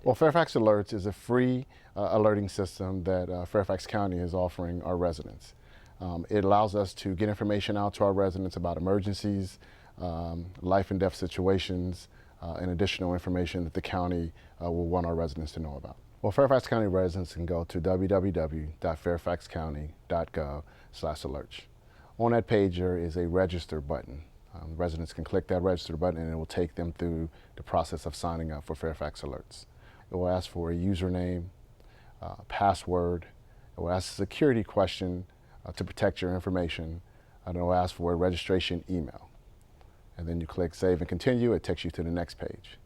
Well, Fairfax Alerts is a free alerting system that Fairfax County is offering our residents. It allows us to get information out to our residents about emergencies, life and death situations, and additional information that the county will want our residents to know about. Well, Fairfax County residents can go to www.fairfaxcounty.gov/alerts. On that page there is a register button. Residents can click that register button and it will take them through the process of signing up for Fairfax Alerts. It will ask for a username, password. It will ask a security question to protect your information. And it will ask for a registration email. And then you click Save and Continue. It takes you to the next page.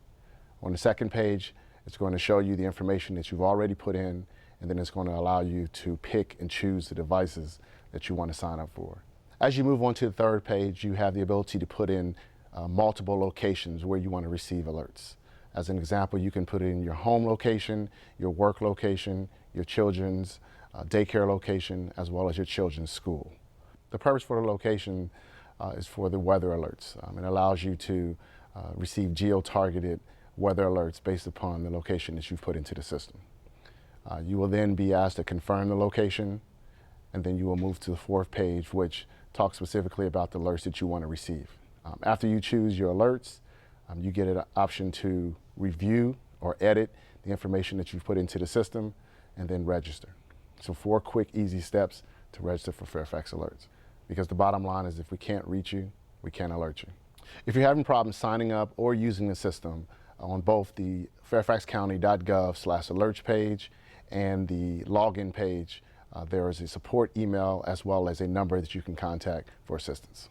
On the second page, it's going to show you the information that you've already put in, and then it's going to allow you to pick and choose the devices that you want to sign up for. As you move on to the third page, you have the ability to put in multiple locations where you want to receive alerts. As an example, you can put in your home location, your work location, your children's daycare location, as well as your children's school. The purpose for the location is for the weather alerts. It allows you to receive geo-targeted weather alerts based upon the location that you've put into the system. You will then be asked to confirm the location, and then you will move to the fourth page, which talks specifically about the alerts that you want to receive. After you choose your alerts, you get an option to review or edit the information that you've put into the system and then register. So 4 quick, easy steps to register for Fairfax Alerts. Because the bottom line is if we can't reach you, we can't alert you. If you're having problems signing up or using the system, on both the fairfaxcounty.gov/alerts page and the login page, there is a support email as well as a number that you can contact for assistance.